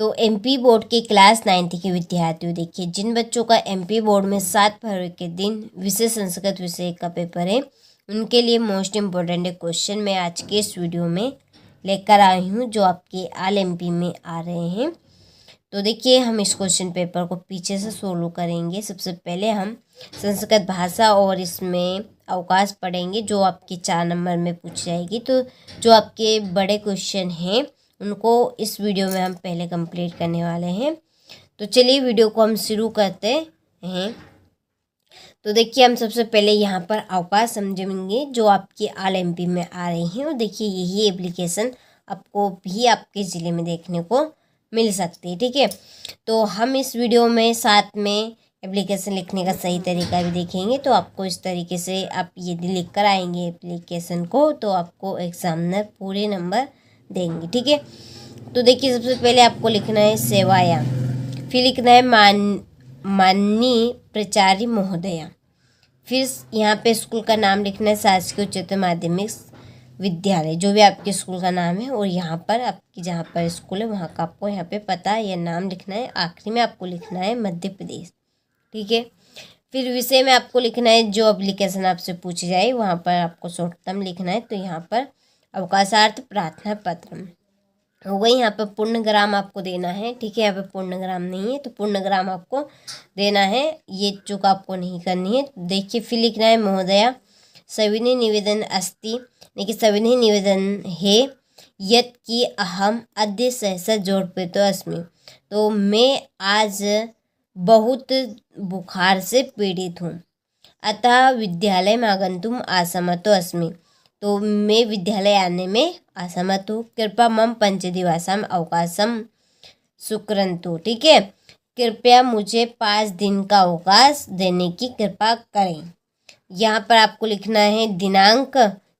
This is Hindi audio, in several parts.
तो एमपी बोर्ड के क्लास 9th के विद्यार्थियों, देखिए जिन बच्चों का एमपी बोर्ड में 7 फरवरी के दिन विशेष संस्कृत विषय का पेपर है, उनके लिए मोस्ट इम्पोर्टेंट क्वेश्चन मैं आज के इस वीडियो में लेकर आई हूँ, जो आपके ऑल एमपी में आ रहे हैं। तो देखिए हम इस क्वेश्चन पेपर को पीछे से सोल्व करेंगे। सबसे पहले हम संस्कृत भाषा और इसमें अवकाश पढ़ेंगे, जो आपके 4 नंबर में पूछ जाएगी। तो जो आपके बड़े क्वेश्चन हैं उनको इस वीडियो में हम पहले कंप्लीट करने वाले हैं। तो चलिए वीडियो को हम शुरू करते हैं। तो देखिए हम सबसे पहले यहाँ पर अवकाश समझेंगे, जो आपके ऑल एमपी में आ रही हैं। और देखिए यही एप्लीकेशन आपको भी आपके ज़िले में देखने को मिल सकती है, ठीक है। तो हम इस वीडियो में साथ में एप्लीकेशन लिखने का सही तरीका भी देखेंगे। तो आपको इस तरीके से आप यदि लिख कर आएंगे एप्लीकेशन को, तो आपको एग्जामिनर पूरे नंबर देंगे, ठीक है। तो देखिए सबसे पहले आपको लिखना है सेवायां, फिर लिखना है माननीय प्राचार्य महोदया, फिर यहाँ पे स्कूल का नाम लिखना है शासकीय उच्चतर माध्यमिक विद्यालय, जो भी आपके स्कूल का नाम है। और यहाँ पर आपकी जहाँ पर स्कूल है वहाँ का आपको यहाँ पे पता या नाम लिखना है। आखिरी में आपको लिखना है मध्य प्रदेश, ठीक है। फिर विषय में आपको लिखना है जो एप्लीकेशन आपसे पूछी जाए, वहाँ पर आपको शॉर्टकम लिखना है। तो यहाँ पर अवकाशार्थ प्रार्थना पत्र हो गई। यहाँ पर पूर्णग्राम आपको देना है, ठीक है। यहाँ पे पूर्णग्राम नहीं है तो पूर्णग्राम आपको देना है, ये चूक आपको नहीं करनी है। देखिए फिर लिखना है महोदया सविनय निवेदन अस्ति, देखिए सविनय निवेदन है यत् कि अहम अद्य सहसा जोड़पेतो अस्मि, तो मैं आज बहुत बुखार से पीड़ित हूँ। अतः विद्यालय में आगंतुम असमर्थो अस्मि, तो मैं विद्यालय आने में असमर्थ हूँ। कृपया मम पंचदिवसाम अवकाशम सुक्रंतु, ठीक है। कृपया मुझे 5 दिन का अवकाश देने की कृपा करें। यहाँ पर आपको लिखना है दिनांक,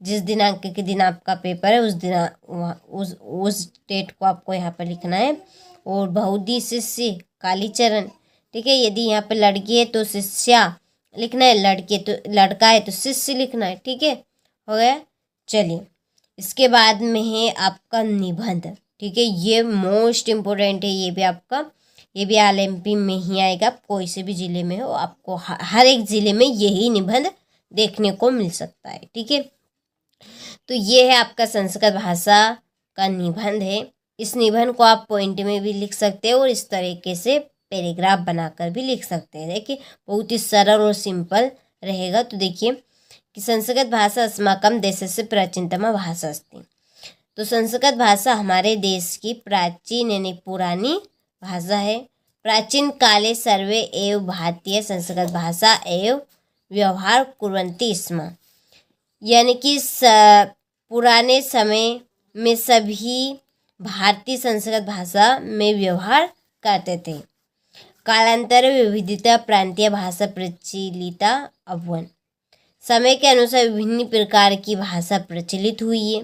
जिस दिनांक के दिन आपका पेपर है उस डेट को आपको यहाँ पर लिखना है। और बहुधी शिष्य कालीचरण, ठीक है। यदि यहाँ पर लड़की है तो शिष्या लिखना है, लड़का है तो शिष्य लिखना है, ठीक है। हो गया। चलिए इसके बाद में है आपका निबंध, ठीक है। ये मोस्ट इम्पोर्टेंट है, ये भी ऑल एमपी में ही आएगा। कोई से भी ज़िले में हो, आपको हर एक ज़िले में यही निबंध देखने को मिल सकता है, ठीक है। तो ये है आपका संस्कृत भाषा का निबंध है। इस निबंध को आप पॉइंट में भी लिख सकते हैं और इस तरीके से पैराग्राफ बनाकर भी लिख सकते हैं। देखिए बहुत ही सरल और सिंपल रहेगा। तो देखिए कि संस्कृत भाषा अस्माकं देशस्य प्राचीनतमा भाषा अस्ति, तो संस्कृत भाषा हमारे देश की प्राचीन यानी पुरानी भाषा है। प्राचीन काले सर्वे एव भारतीय संस्कृत भाषा एव व्यवहार कुर्वन्ति स्म, यानी कि पुराने समय में सभी भारतीय संस्कृत भाषा में व्यवहार करते थे। कालांतर विविधता प्रांतीय भाषा प्रचलिता अभवन्, समय के अनुसार विभिन्न प्रकार की भाषा प्रचलित हुई है,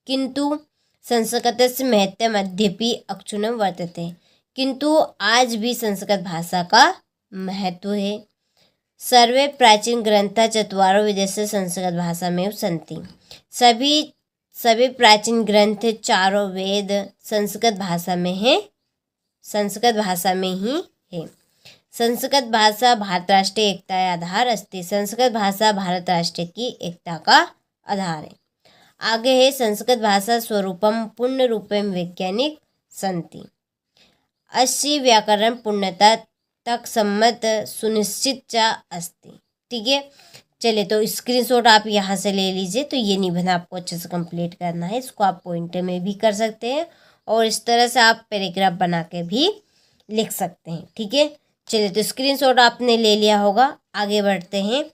किंतु संस्कृतस्य महत्वम् अद्यापि अक्षुण्णं वर्तते, किंतु आज भी संस्कृत भाषा का महत्व है। सर्वे प्राचीन ग्रंथा चत्वारो विदेशे संस्कृत भाषा में सन्ति, सभी प्राचीन ग्रंथ 4 वेद संस्कृत भाषा में है, संस्कृत भाषा में ही है। संस्कृत भाषा भारत राष्ट्र एकता आधार अस्ति, संस्कृत भाषा भारत राष्ट्र की एकता का आधार है। आगे है संस्कृत भाषा स्वरूपम पूर्ण रूपेण वैज्ञानिक संति, अस्य व्याकरण पूर्णता तक सम्मत सुनिश्चित चा अस्ति, ठीक है। चलिए तो स्क्रीनशॉट आप यहाँ से ले लीजिए। तो ये निबंध आपको अच्छे से कंप्लीट करना है, इसको आप पॉइंटर में भी कर सकते हैं और इस तरह से आप पैराग्राफ बना के भी लिख सकते हैं, ठीक है। चलिए तो स्क्रीनशॉट आपने ले लिया होगा, आगे बढ़ते हैं।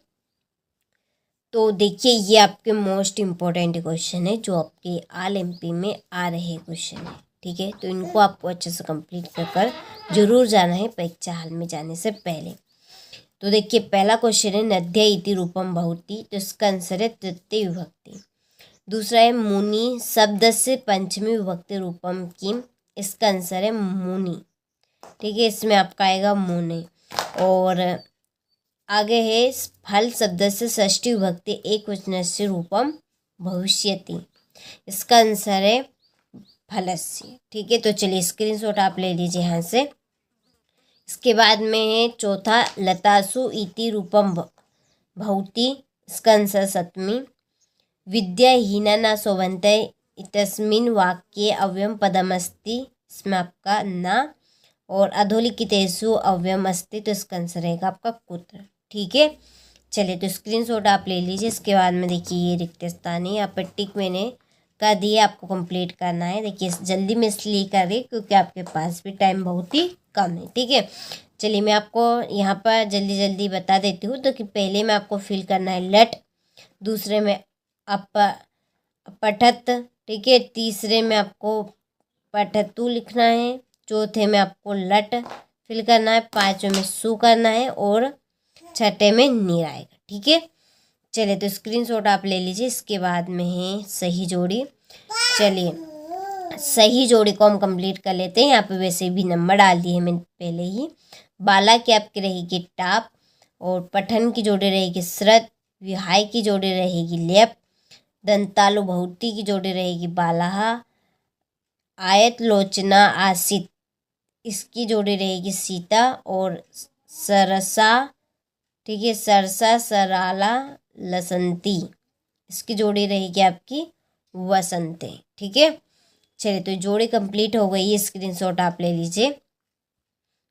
तो देखिए ये आपके मोस्ट इम्पोर्टेंट क्वेश्चन है, जो आपके ऑल एमपी में आ रहे क्वेश्चन है, ठीक है। तो इनको आपको अच्छे से कंप्लीट कर जरूर जाना है परीक्षा हॉल में जाने से पहले। तो देखिए पहला क्वेश्चन है नद्या इति रूपम भवति, तो इसका आंसर है तृतीय विभक्ति। दूसरा है मुनि शब्द से पंचमी विभक्ति रूपम किम, इसका आंसर है मुनि, ठीक है। इसमें आपका आएगा मुनि। और आगे है फल शब्द से षष्ठी विभक्ति एक वचन से रूपम भविष्यति, इसका आंसर है फलस्य। ठीक है, तो चलिए स्क्रीनशॉट आप ले लीजिए यहाँ से। इसके बाद में है चौथा, लतासु इति रूपम भवति, इसका आंसर सप्तमी। विद्याहीना न शोभन्ते इतस्मिन् वाक्ये अव्ययम पदमस्ति, इसमें आपका न। और अधोलिखितेषु अव्ययम अस्ति, तो इसका आंसर रहेगा आपका कुत्र। ठीक है, चलिए तो स्क्रीनशॉट आप ले लीजिए। इसके बाद में देखिए ये रिक्त स्थान है, यहाँ पर टिक मैंने कर दिए, आपको कंप्लीट करना है। देखिए जल्दी में इसलिए कर रही क्योंकि आपके पास भी टाइम बहुत ही कम है। ठीक है, चलिए मैं आपको यहाँ पर जल्दी जल्दी बता देती हूँ। तो कि पहले में आपको फिल करना है लट, दूसरे में पठत, ठीक है, तीसरे में आपको पठतु लिखना है, चौथे में आपको लट फिल करना है, पांचवें में सु करना है और छठे में नीर आएगा। ठीक है, चलिए तो स्क्रीनशॉट आप ले लीजिए। इसके बाद में है सही जोड़ी। चलिए सही जोड़ी को हम कंप्लीट कर लेते हैं। यहाँ पे वैसे भी नंबर डाल दिए मैंने पहले ही। बाला की आपकी रहेगी टाप, और पठन की जोड़ी रहेगी श्रत, विहाय की जोड़ी रहेगी लेप, दंतालु बहुती की जोड़ी रहेगी बालाहा, आयत लोचना आसित, इसकी जोड़ी रहेगी सीता, और सरसा, ठीक है, सरसा सराला लसंती, इसकी जोड़ी रहेगी आपकी वसंते। ठीक है, चलिए तो जोड़ी कंप्लीट हो गई है। स्क्रीनशॉट आप ले लीजिए।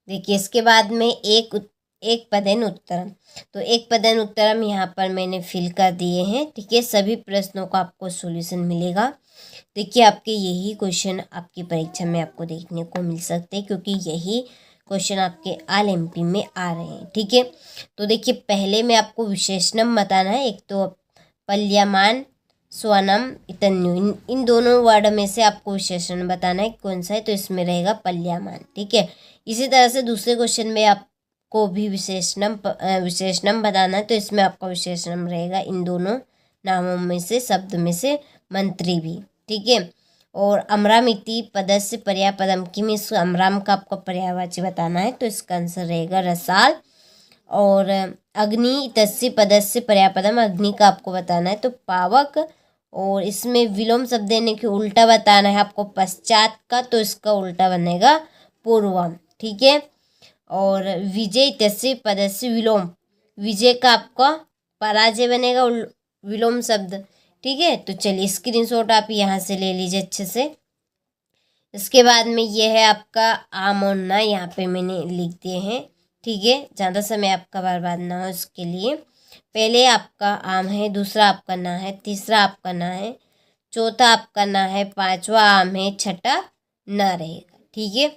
देखिए इसके बाद में एक पदेन उत्तरम, तो एक पदेन उत्तरम यहाँ पर मैंने फिल कर दिए हैं। ठीक है, सभी प्रश्नों का आपको सॉल्यूशन मिलेगा। देखिए आपके यही क्वेश्चन आपकी परीक्षा में आपको देखने को मिल सकते हैं, क्योंकि यही क्वेश्चन आपके ऑल एमपी में आ रहे हैं। ठीक है, तो देखिए पहले में आपको विशेषणम बताना है। एक तो पल्यमान, स्वनम, इतन्यु, इन दोनों वर्ड में से आपको विशेषण बताना है कौन सा है, तो इसमें रहेगा पल्यमान। ठीक है, इसी तरह से दूसरे क्वेश्चन में आपको भी विशेषणम बताना है, तो इसमें आपका विशेषणम रहेगा इन दोनों नामों में से, शब्द में से मंत्री भी। ठीक है, और अमरामिति पदस्य पर्यायपदम किम, इस अमराम का आपको पर्यायवाची बताना है, तो इसका आंसर रहेगा रसाल। और अग्नि तस्य पदस्य पर्यायपदम, अग्नि का आपको बताना है तो पावक। और इसमें विलोम शब्द देने के उल्टा बताना है आपको पश्चात का, तो इसका उल्टा बनेगा पूर्वम। ठीक है, और विजय तस्य पदस्य विलोम, विजय का आपका पराजय बनेगा विलोम शब्द। ठीक है, तो चलिए स्क्रीनशॉट आप यहाँ से ले लीजिए अच्छे से। इसके बाद में ये है आपका आम और ना, यहाँ पे मैंने लिख दिए हैं। ठीक है, ज़्यादा समय आपका बर्बाद ना हो इसके लिए। पहले आपका आम है, दूसरा आपका ना है, तीसरा आपका ना है, चौथा आपका ना है, पांचवा आम है, छठा ना रहेगा। ठीक है,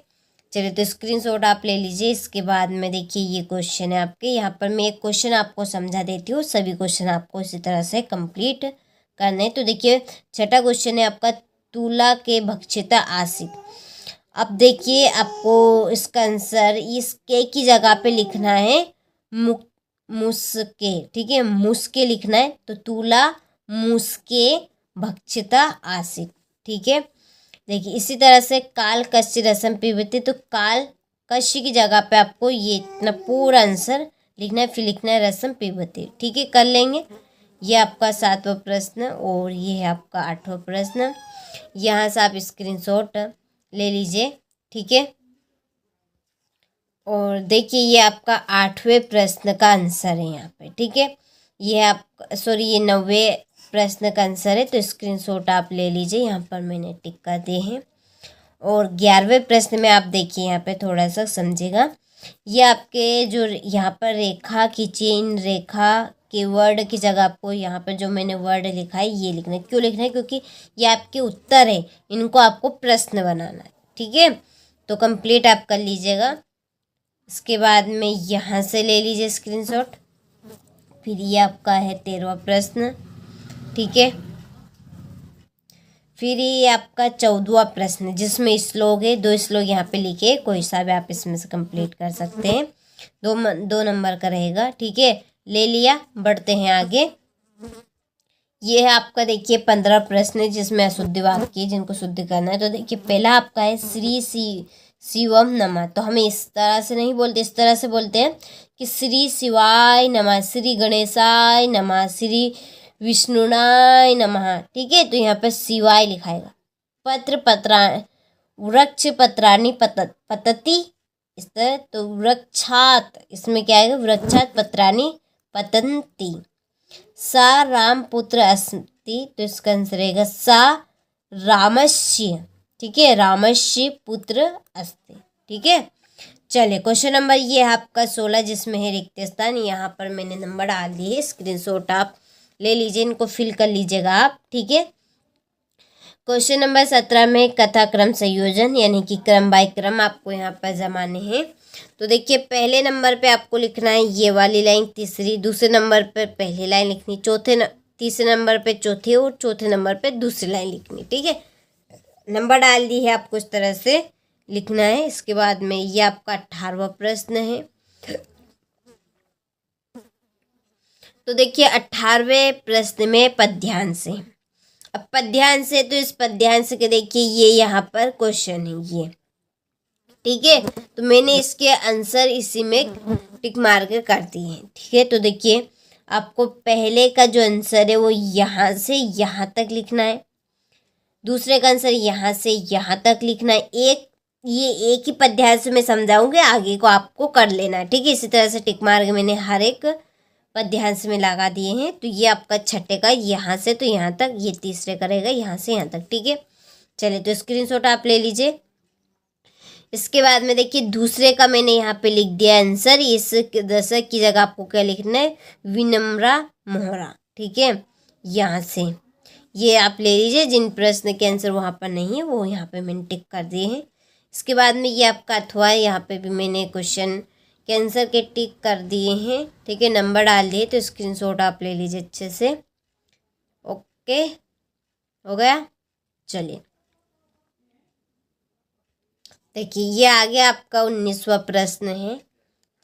चलिए तो स्क्रीनशॉट आप ले लीजिए। इसके बाद में देखिए ये क्वेश्चन है आपके, यहाँ पर मैं एक क्वेश्चन आपको समझा देती हूँ, सभी क्वेश्चन आपको इसी तरह से कंप्लीट करने। तो देखिए छठा क्वेश्चन है आपका, तुला के भक्षिता आसित। अब देखिए आपको इसका आंसर इसके की जगह पे लिखना है मुस्के। ठीक है, मुस्के लिखना है, तो तुला मुस्के भक्षिता आसित। ठीक है, देखिए इसी तरह से काल कश्य रसम पीबती, तो काल कश्य की जगह पे आपको ये इतना पूरा आंसर लिखना है, फिर लिखना है रसम पीबती। ठीक है, कर लेंगे। ये आपका 7वां प्रश्न और ये है आपका 8वां प्रश्न। यहाँ से आप स्क्रीनशॉट ले लीजिए। ठीक है, और देखिए ये आपका 8वें प्रश्न का आंसर है यहाँ पे। ठीक है, ये आप ये 9वें प्रश्न का आंसर है, तो स्क्रीनशॉट आप ले लीजिए। यहाँ पर मैंने टिक कर दिए हैं। और 11वें प्रश्न में आप देखिए, यहाँ पे थोड़ा सा समझिएगा। ये आपके जो यहाँ पर रेखा खींचिए, इन रेखा के वर्ड की जगह आपको यहाँ पर जो मैंने वर्ड लिखा है ये लिखना है। क्यों लिखना है? क्योंकि ये आपके उत्तर है, इनको आपको प्रश्न बनाना है। ठीक है, तो कंप्लीट आप कर लीजिएगा। इसके बाद में यहाँ से ले लीजिए स्क्रीनशॉट। फिर ये आपका है 13वां प्रश्न। ठीक है, फिर ये आपका 14वां प्रश्न, जिसमें श्लोक है, 2 श्लोक यहाँ पे लिखे, कोई सा भी आप इसमें से कंप्लीट कर सकते हैं। 2 नंबर का रहेगा। ठीक है, ले लिया, बढ़ते हैं आगे। ये है आपका देखिए 15 प्रश्न, जिसमें अशुद्ध वाक्य जिनको शुद्ध करना है। तो देखिए पहला आपका है श्री शिवम नमः, तो हमें इस तरह से नहीं बोलते, इस तरह से बोलते हैं कि श्री शिवाय नमः, श्री गणेशाय नमः, श्री विष्णुनाय नमः। ठीक है, तो यहाँ पर शिवाय लिखाएगा। पत्र पत्रा वृक्ष पत्राणी पतति, इस तरह। तो वृक्षात, इसमें क्या आएगा, वृक्षात पत्राणी पतंती। सा राम पुत्र अस्ति, तो इसका आंसर रहेगा सा रामस्य, ठीक है, रामस्य पुत्र अस्ति, ठीक है। चलिए क्वेश्चन नंबर ये है आपका 16, जिसमें है रिक्त स्थान। यहाँ पर मैंने नंबर डाल दिए, स्क्रीनशॉट आप ले लीजिए, इनको फिल कर लीजिएगा आप, ठीक है। क्वेश्चन नंबर 17 में कथा क्रम संयोजन, यानी कि क्रम बाय क्रम आपको यहाँ पर जमाने हैं। तो देखिए पहले नंबर पे आपको लिखना है ये वाली लाइन तीसरी, दूसरे नंबर पर पहली लाइन लिखनी, तीसरे नंबर पे चौथी और चौथे नंबर पे दूसरी लाइन लिखनी, ठीक है। नंबर डाल दी है, आपको इस तरह से लिखना है। इसके बाद में ये आपका 18वां प्रश्न है। तो देखिए 18वें प्रश्न में पद्यांश है। अब पद्यांश है तो इस पद्यांश के देखिए ये यहाँ पर क्वेश्चन है ये, ठीक है। तो मैंने इसके आंसर इसी में टिक मार के कर दिए हैं, ठीक है। तो देखिए आपको पहले का जो आंसर है वो यहाँ से यहाँ तक लिखना है, दूसरे का आंसर यहाँ से यहाँ तक लिखना है। ये एक ही पद्यांश में समझाऊंगे, आगे को आपको कर लेना है, ठीक है। इसी तरह से टिक मार के मैंने हर एक पद्यांश में लगा दिए हैं। तो ये आपका छठे का यहाँ से तो यहाँ तक, ये तीसरे का रहेगा यहाँ से यहाँ तक, ठीक है। चलिए तो स्क्रीनशॉट आप ले लीजिए। इसके बाद में देखिए दूसरे का मैंने यहाँ पे लिख दिया आंसर। इस दशक की जगह आपको क्या लिखना है, विनम्रा मोहरा, ठीक है। यहाँ से ये आप ले लीजिए, जिन प्रश्न के आंसर वहाँ पर नहीं है वो यहाँ पे मैंने टिक कर दिए हैं। इसके बाद में ये आपका अथवा है, यहाँ पे भी मैंने क्वेश्चन के आंसर के टिक कर दिए हैं, ठीक है, नंबर डाल दिए। तो स्क्रीनशॉट आप ले लीजिए अच्छे से, ओके हो गया। चलिए देखिए ये आगे आपका 19वां प्रश्न है।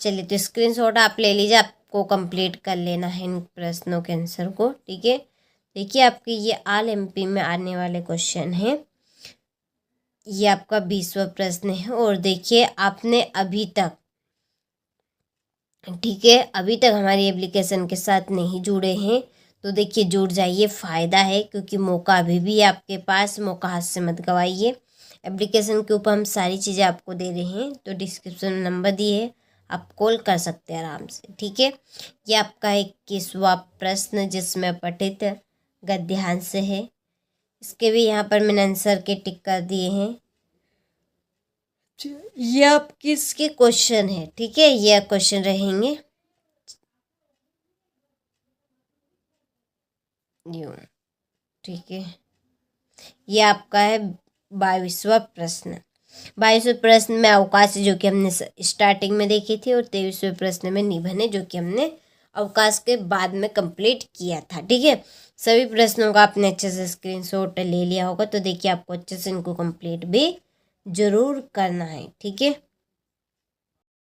चलिए तो स्क्रीनशॉट आप ले लीजिए, आपको कंप्लीट कर लेना है इन प्रश्नों के आंसर को, ठीक है। देखिए आपके ये ऑल एमपी में आने वाले क्वेश्चन हैं। ये आपका 20वां प्रश्न है। और देखिए आपने अभी तक, ठीक है, अभी तक हमारी एप्लीकेशन के साथ नहीं जुड़े हैं तो देखिए जुड़ जाइए, फ़ायदा है, क्योंकि मौका अभी भी है आपके पास, मौका हाथ से मत गवाइए। एप्लीकेशन के ऊपर हम सारी चीज़ें आपको दे रहे हैं, तो डिस्क्रिप्शन में नंबर दिए है, आप कॉल कर सकते हैं आराम से, ठीक है। ये आपका 21वां प्रश्न, जिसमें पठित गद्यांश है। इसके भी यहाँ पर मैंने आंसर के टिक कर दिए हैं। ये आपके इसके क्वेश्चन है, ठीक है, ये क्वेश्चन रहेंगे यूं, ठीक है। ये आपका है 22वां प्रश्न। 22वें प्रश्न में अवकाश, जो कि हमने स्टार्टिंग में देखी थी, और 23वें प्रश्न में निबंध, जो कि हमने अवकाश के बाद में कंप्लीट किया था, ठीक है। सभी प्रश्नों का आपने अच्छे से स्क्रीनशॉट ले लिया होगा। तो देखिए आपको अच्छे से इनको कंप्लीट भी जरूर करना है, ठीक है।